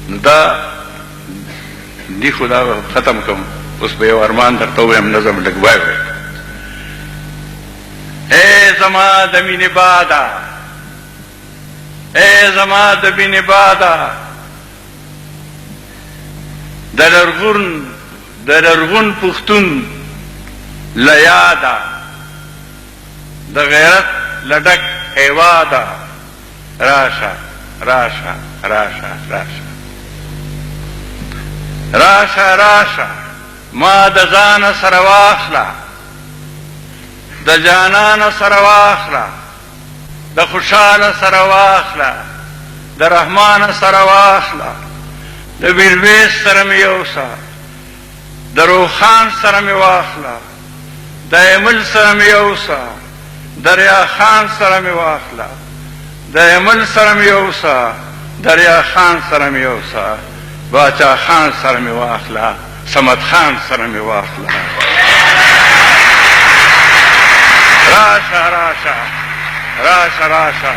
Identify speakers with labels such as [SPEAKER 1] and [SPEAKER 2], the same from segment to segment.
[SPEAKER 1] نو دا دی خو دا ختم کوم اوس به یو ارمان درته ووایم نظم لږ وایو اے زما د مینې باده اے زما د مینې باده د لرغون پښتون له یاده د غیرت له ډک هیواده راشه راشه راشه راشه راشه راشه ما د ځانه سره واخله د جانانه سره واخله د خوشحاله سره واخله د رحمانه سره واخله د بیرویس سره مې یوسه د روخان سره مې واخله د ایمل سره مې یوسه د ریا خان سره مې واخله د ایمل سره مې یوسه د ریا خان سره مې یوسه باچا خان سره مې واخله صمد خان سره مې واخله راشه راشه راشه راشه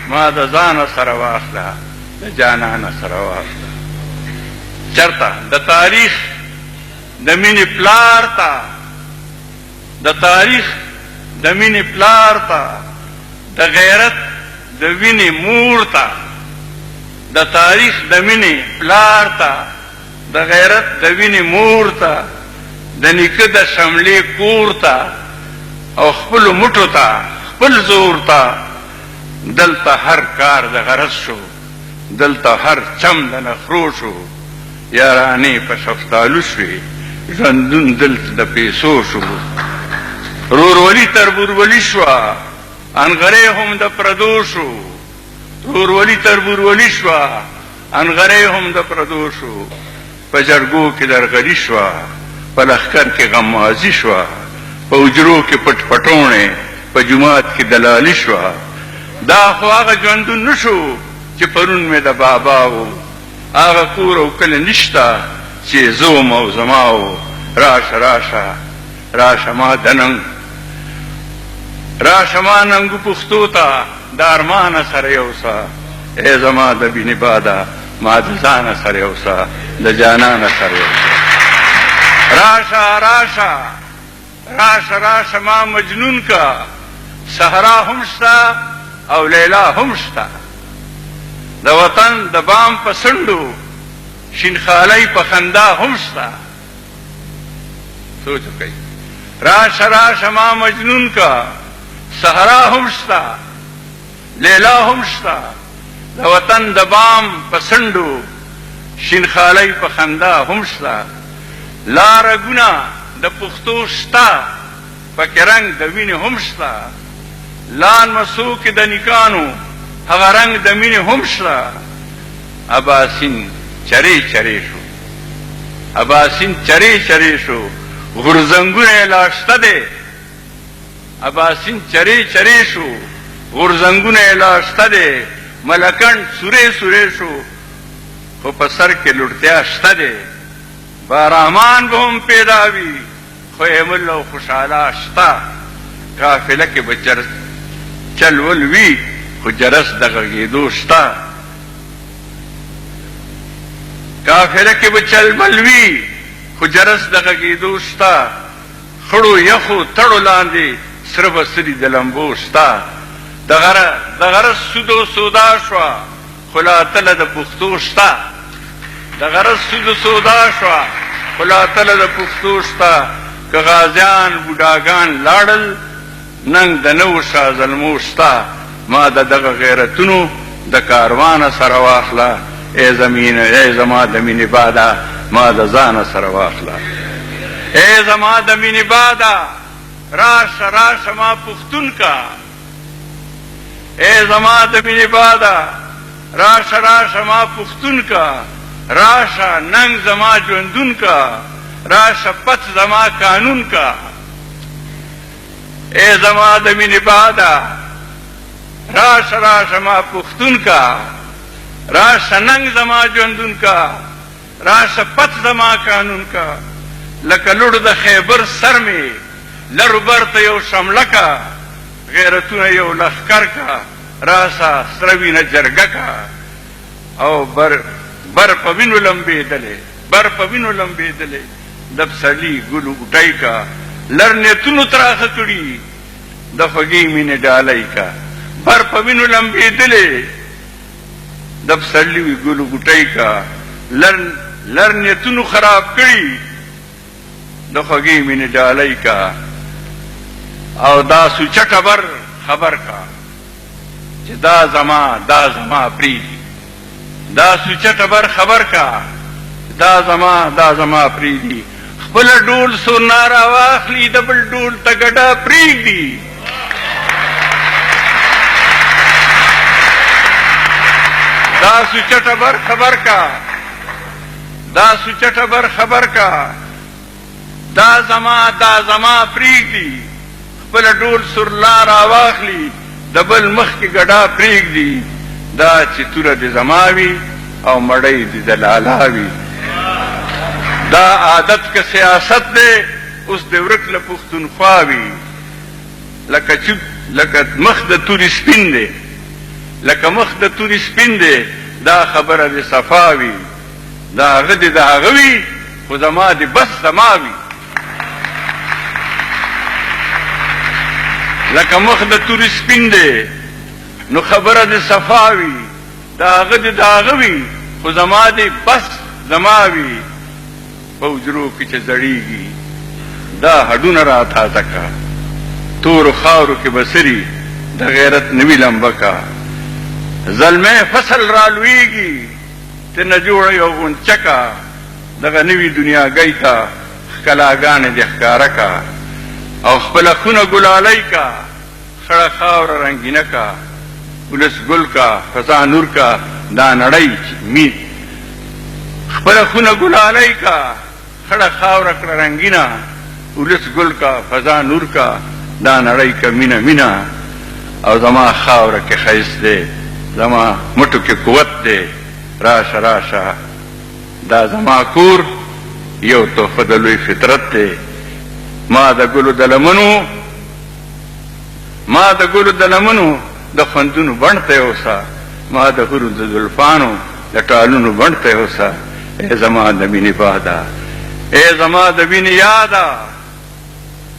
[SPEAKER 1] ما د ځانه سره واخله د جانانه سره واخله چرته د تاریخ د مینې پلار ته د تاریخ د مینې پلار ته د غیرت د وینې مور ته د تاریخ د مینې پلار ته د غیرت د وینې مور ته د نیکه د شملې کور ته او خپلو مټو ته خپل زور ته دلته هر کار د غرض شو دلته هر چم د نخرو شو یارانې په شفتالو شوې ژوندون دلته د پیسو شو رورولي تر بورولي شوه انغرې هم د پردو شو رورولي تر بورولي شوه انغرې هم د پردو شو په جرګو کې درغلي شوه په لښکر کې غمازي شوه په حجرو کې پټ پټوڼې په جومات کې دلالي شوه دا خو هغه ژوندون نه شو چې پرون مې د بابا و هغه کور او کلی نشته چې زوم او زما و راشه راشه راشه ما دننګ راشه ما ننګو پښتو ته د ارمانه سره یوسه ای زما د بینې باده ما د ځانه سره یوسه د جانانه سره یوسه راشه راشه راشه راشه ما مجنون کا صحرا هم شته او لیلا هم شته د وطن د بام په څنډو شینخالۍ په خندا هم شته سوچ وکئ راشه راشه ما مجنون کا صحرا هم شته لیلا هم شته د وطن د بام په څنډو شینخالۍ په خندا هم شته لارګونه د پښتو شته پکې رنګ د وینې هم شته لان مسو کې د نیکانو هغه رنګ د مینې هم شته اباسین چرې چرې شو اباسین چرې چرې شو غورځنګونه یې لا شته دی اباسین چرې چرې شو غورځنګونه یې لا شته دی ملکنډ سورې سورې شو خو په سر کې لوړتیا شته دی بارحمان به هم پیدا وي خو ایمل او خوشحاله شته قافله کې به چلول وي خو جرس د غږېدو شته قافله کې به چلول وي خو جرس د غږېدو شته خړو یخو تړو لاندې سره به سري د لمبو شته د غرض سودو سودا شوه خو لا تله د پښتو شته د غرض سودو سودا شوه خو لا تله د پښتو شته که غازیان بوډاګان لاړل ننګ د نوو شازلمو شته ما د دغه غیرتونو د کاروانه سره واخله ای زما د مینې باده ما د ځانه سره واخله ای زما د مینې باده راشه راشه ما پښتون کا ای زما د مینې باده راشه راشه ما پښتون کا راشه ننګ زما ژوندون کا راشه پت زما قانون کا ای زما د مینې باده راشه راشه ما پښتون کا راشه ننګ زما ژوندون کا راشه پت زما قانون کا لکه لوړ د خیبر سر مې لرو برته یو شمله کا غیرتونه یو لښکر کا راسه سره وینه جرګه کا او بر په وینو لمبېدلې بر په وینو لمبېدلې د پسرلي ګلو بوټی کا لر نیتونو تراخه کړي د خوږې مینې ډالۍ کا بر په وینو لمبېدلې د پسرلي ګلو بوټی کا لر نیتونو خراب کړي د خوږې مینې ډالۍ کا او دا سوچه خبر کا چې دا زما پریدي دا سوچه خبر کا دا زما پریدي خپل ډول سورنارا واخلي د بل ډول ته ګډه پریږدي دا سوچه خبر کا دا سوچه خبر کا دا زما پریږدي خپل ډول سورلارا واخلي د بل مخ کې ګډا پریږدي دا چې توره د زماوي او مړی د دلالا وي دا عادت که سیاست دی اوس د ورک له پښتونخوا وي لکه مخ د تورې سپین دی لکه مخ د تورې سپین دی دا خبره د صفا وي دا هغه د هغه وي خو زما د بس زما وي لکه مخ د تورې سپین دی نو خبره د صفا وي دا هغه د هغه وي خو زما د بس زما وي په حجرو کې چې زړیږي دا هډونه را تازه کا تورو خاورو کې بسري د غیرت نوي لمبه کا زلمه فصل را لویږي ته نه جوړه یو غونچه کا دغه نوي دنیاګۍ ته ښکلاګانې دې ښکاره کا او خپله خونه ګلالۍ کا خړه خاوره رنګینه کا ولس ګل کا فضا نور کا دا نړۍ مین خپله خونه ګلالۍ کا خړه خاوره کړه رنګینه ولس ګل کا فضا نور کا دا نړۍ کا مینه او زما خاوره کې ښایست دی زما مټو کې قوت دی راشه دا زما کور یو تحفه د لوی فطرت دی ما د ګلو د لمنو د خوندونو بڼ ته یوسه ما د حورو د زلفانو د ټالونو بڼ ته یوسه ای زما د مینې باده ای زما د وینې یاده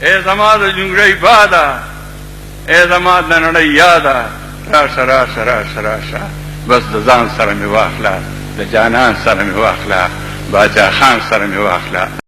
[SPEAKER 1] ای زما د جونګړۍ باده ای زما د نړۍ یاده راشه بس د ځان سره مې واخله د جانان سره مې واخله باچا خان سره مې واخله